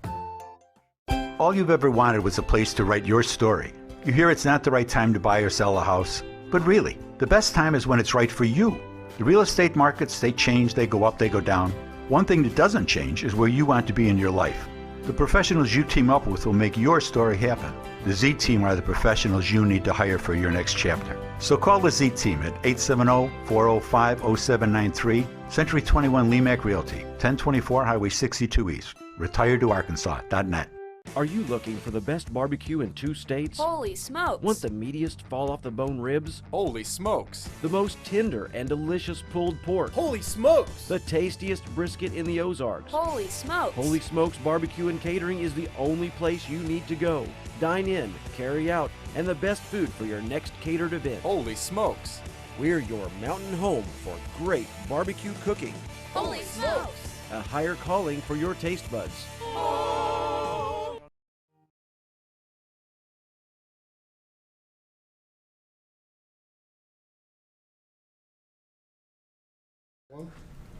All you've ever wanted was a place to write your story. You hear it's not the right time to buy or sell a house, but really, the best time is when it's right for you. The real estate markets, they change, they go up, they go down. One thing that doesn't change is where you want to be in your life. The professionals you team up with will make your story happen. The Z Team are the professionals you need to hire for your next chapter. So call the Z Team at 870-405-0793, Century 21 Lemac Realty, 1024 Highway 62 East, retiredtoarkansas.net. Are you looking for the best barbecue in 2 states? Holy smokes! Want the meatiest fall-off-the-bone ribs? Holy smokes! The most tender and delicious pulled pork? Holy smokes! The tastiest brisket in the Ozarks? Holy smokes! Holy Smokes Barbecue and Catering is the only place you need to go. Dine in, carry out, and the best food for your next catered event. Holy smokes! We're your mountain home for great barbecue cooking. Holy smokes! A higher calling for your taste buds.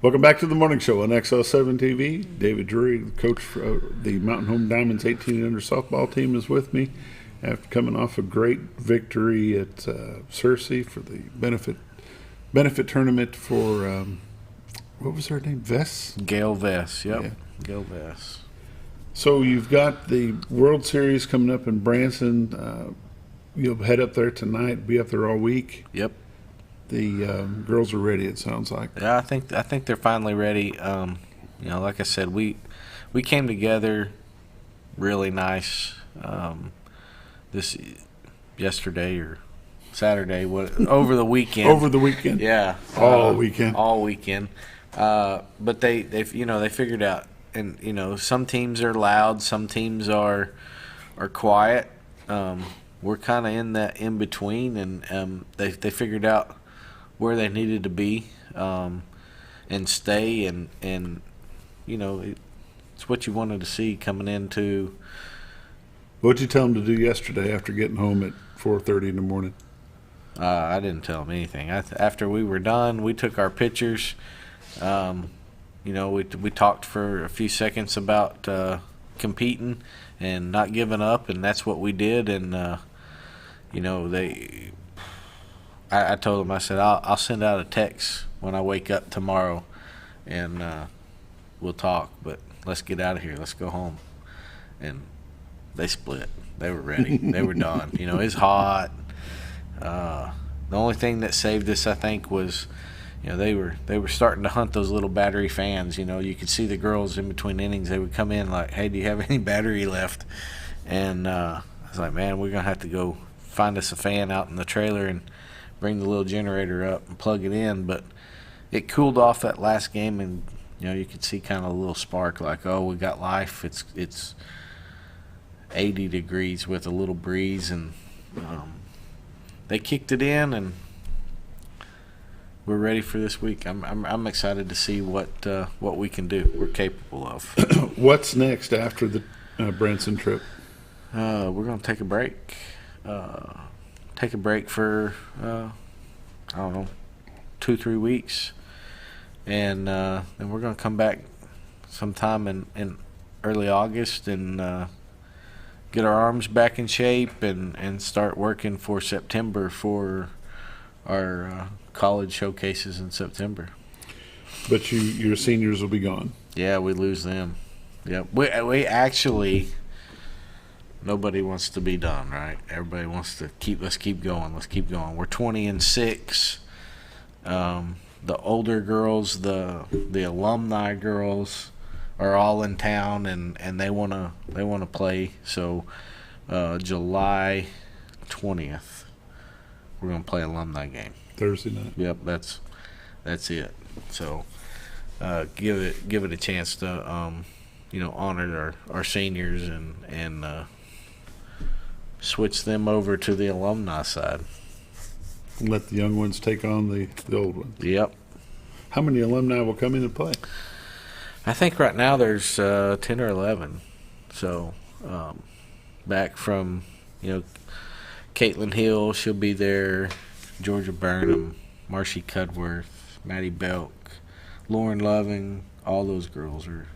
Welcome back to the morning show on XL7-TV. David Drewry, the coach for the Mountain Home Diamonds 18 and under softball team, is with me after coming off a great victory at Searcy for the benefit tournament for what was her name? Vess? Gail Vess, yep. Yeah. Gail Vess. So you've got the World Series coming up in Branson. You'll head up there tonight, be up there all week. Yep. The girls are ready, it sounds like. Yeah, I think they're finally ready. Like I said, we came together really nice this yesterday or Saturday, over the weekend. Over the weekend. Yeah. All weekend. All weekend. But they figured out, and some teams are loud, some teams are quiet. We're kind of in that in between, and they figured out where they needed to be, and stay, and it's what you wanted to see coming into. What'd you tell them to do yesterday after getting home at 4:30 in the morning? I didn't tell them anything. After we were done, we took our pictures. We talked for a few seconds about competing and not giving up, and that's what we did. And I told them, I said, I'll send out a text when I wake up tomorrow, and we'll talk. But let's get out of here. Let's go home. And they split. They were ready. They were done. It's hot. The only thing that saved us, I think, was they were starting to hunt those little battery fans. You could see the girls in between innings. They would come in like, "Hey, do you have any battery left?" And I was like, "Man, we're gonna have to go find us a fan out in the trailer and bring the little generator up and plug it in." But it cooled off that last game, and you could see kind of a little spark, like, "Oh, we got life." It's 80 degrees with a little breeze, and they kicked it in, and we're ready for this week. I'm excited to see what we can do. We're capable of. What's next after the Branson trip? We're going to take a break. Take a break for I don't know, 2-3 weeks, and then we're going to come back sometime in early August and get our arms back in shape and start working for September for our college showcases in September. But your seniors will be gone. Yeah, we lose them. Yep. We actually, nobody wants to be done, right? Everybody wants to let's keep going. We're 20-6. The older girls, the alumni girls, are all in town, and they wanna play. So July 20th, we're gonna play alumni game. Thursday night. Yep, that's it. So give it a chance to honor our seniors and switch them over to the alumni side. Let the young ones take on the old ones. Yep. How many alumni will come in and play? I think right now there's 10 or 11. So back from Caitlin Hill, she'll be there. Georgia Burnham, Marcy Cudworth, Maddie Belk, Lauren Loving, all those girls are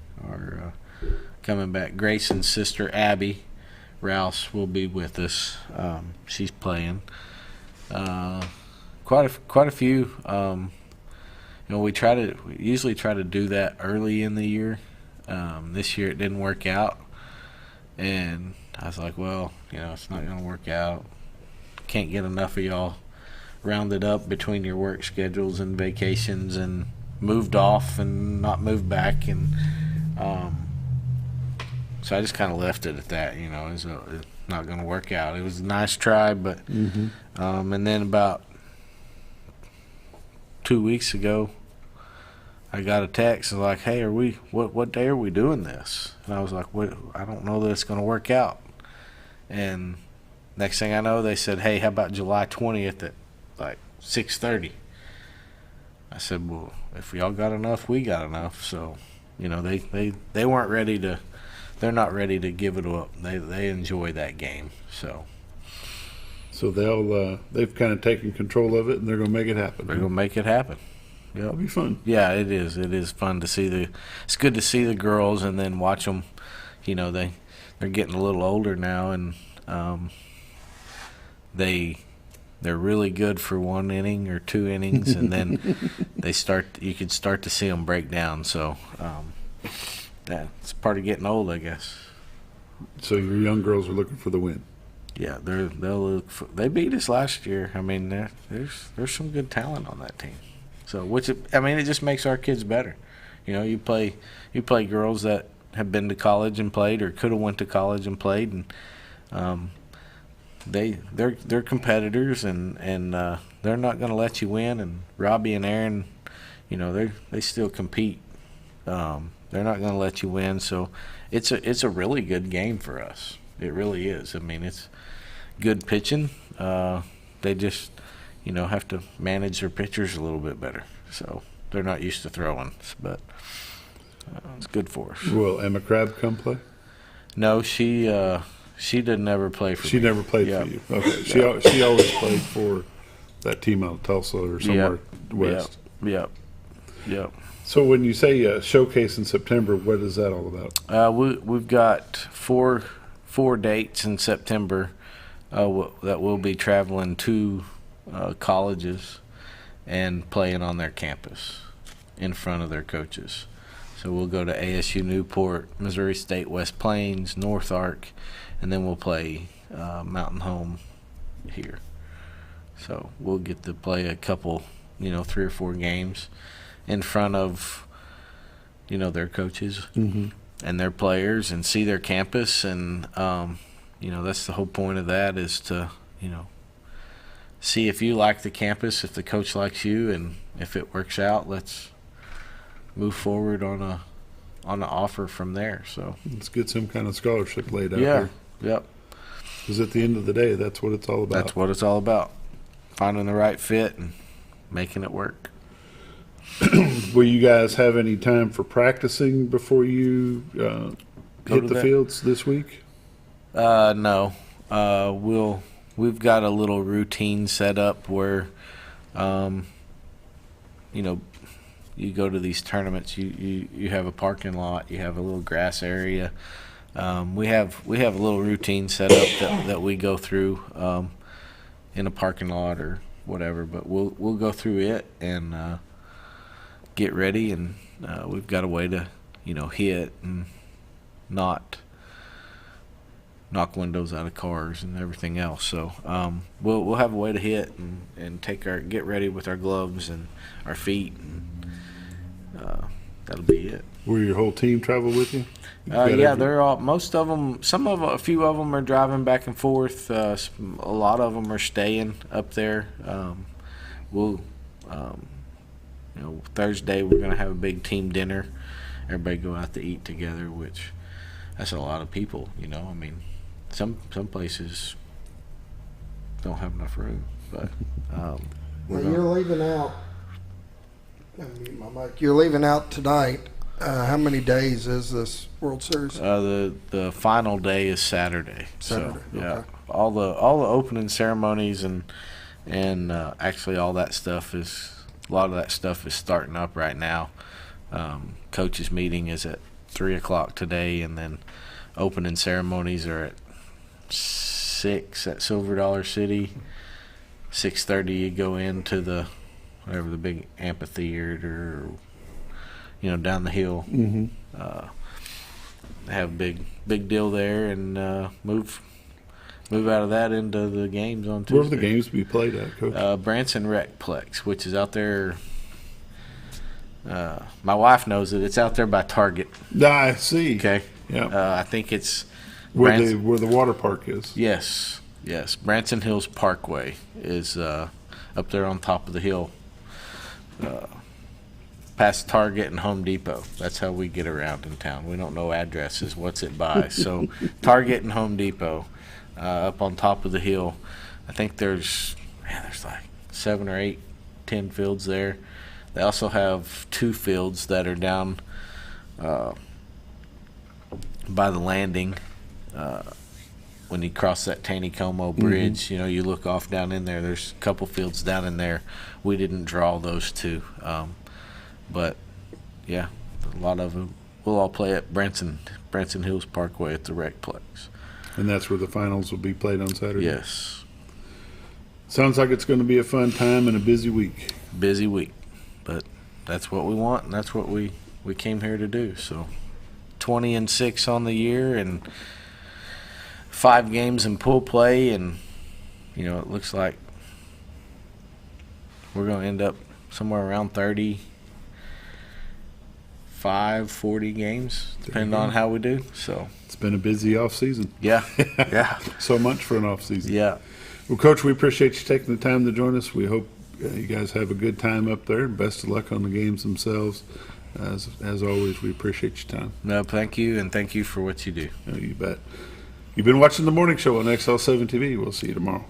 coming back. Grayson's sister Abby Rouse will be with us. She's playing. Quite a few. We usually try to do that early in the year. This year it didn't work out, and I was like, well, it's not going to work out. Can't get enough of y'all rounded up between your work schedules and vacations and moved off and not moved back, and so I just kind of left it at that. It's not going to work out. It was a nice try, but and then about 2 weeks ago, I got a text like, "Hey, what day are we doing this?" And I was like, I don't know that it's going to work out. And next thing I know, they said, "Hey, how about July 20th at like 6:30?" I said, "Well, if y'all got enough, we got enough." So, they weren't ready to. They're not ready to give it up. They enjoy that game. So they've kind of taken control of it, and they're going to make it happen. They're going to make it happen. Yep. It'll be fun. Yeah, it is. It is fun to see it's good to see the girls and then watch them. They're getting a little older now, and they're really good for 1 inning or 2 innings, and then you can start to see them break down. So that's part of getting old, I guess. So your young girls are looking for the win. Yeah, they beat us last year. I mean, there's some good talent on that team. So it just makes our kids better. You play girls that have been to college and played, or could have went to college and played, and they're competitors, and they're not going to let you win. And Robbie and Aaron, they still compete. They're not going to let you win. So it's a really good game for us. It really is. I mean, it's good pitching. They just have to manage their pitchers a little bit better. So they're not used to throwing, but it's good for us. Will Emma Crabb come play? No, she didn't ever play for me. She never played for you. Okay. She always played for that team out of Tulsa or somewhere west. Yep. So when you say showcase in September, what is that all about? We've got four dates in September that we'll be traveling to colleges and playing on their campus in front of their coaches. So we'll go to ASU Newport, Missouri State West Plains, North Ark, and then we'll play Mountain Home here. So we'll get to play a couple, 3 or 4 games in front of, their coaches and their players and see their campus. And, that's the whole point of that is to, see if you like the campus, if the coach likes you, and if it works out, let's move forward on an offer from there. So let's get some kind of scholarship laid out here. Yep. Because at the end of the day, that's what it's all about. That's what it's all about. Finding the right fit and making it work. Will you guys have any time for practicing before you hit the fields this week? No. We've got a little routine set up where, you go to these tournaments. You have a parking lot. You have a little grass area. We have a little routine set up that we go through in a parking lot or whatever. But we'll go through it and get ready. And we've got a way to hit and not knock windows out of cars and everything else. So we'll have a way to hit and get ready with our gloves and our feet, and that'll be it. Will your whole team travel with you? Yeah, they're all. Most of them. A few of them are driving back and forth. A lot of them are staying up there. Thursday we're gonna have a big team dinner. Everybody go out to eat together, which that's a lot of people. Some places don't have enough room, but you're leaving out. You're leaving out tonight. How many days is this World Series? The final day is Saturday. So okay. all the opening ceremonies and actually all that stuff a lot of that stuff is starting up right now. Coaches meeting is at 3:00 today, and then opening ceremonies are at 6 at Silver Dollar City. 6:30 you go into the big amphitheater, down the hill. Have a big deal there, and move out of that into the games on Tuesday. Where will the games be played at, Coach? Branson Recplex, which is out there. My wife knows it. It's out there by Target. I see. Okay. Yeah. I think it's where the water park is. Yes. Branson Hills Parkway is up there on top of the hill, past Target and Home Depot. That's how we get around in town. We don't know addresses. What's it by? So Target and Home Depot, up on top of the hill. I think there's like 7 or 8, 10 fields there. They also have 2 fields that are down by the landing. When you cross that Taneycomo Bridge, you look off down in there. There's a couple fields down in there. We didn't draw those 2, but yeah, a lot of them. We'll all play at Branson Hills Parkway at the Recplex. And that's where the finals will be played on Saturday? Yes. Sounds like it's going to be a fun time and a busy week. Busy week, but that's what we want, and that's what we came here to do. So 20-6 on the year, and 5 games in pool play, and it looks like we're going to end up somewhere around 40 games, depending on how we do. So it's been a busy off season. Yeah. So much for an off season. Yeah. Well, Coach, we appreciate you taking the time to join us. We hope you guys have a good time up there. Best of luck on the games themselves. As always, we appreciate your time. No, thank you, and thank you for what you do. You bet. You've been watching The Morning Show on XL7-TV. We'll see you tomorrow.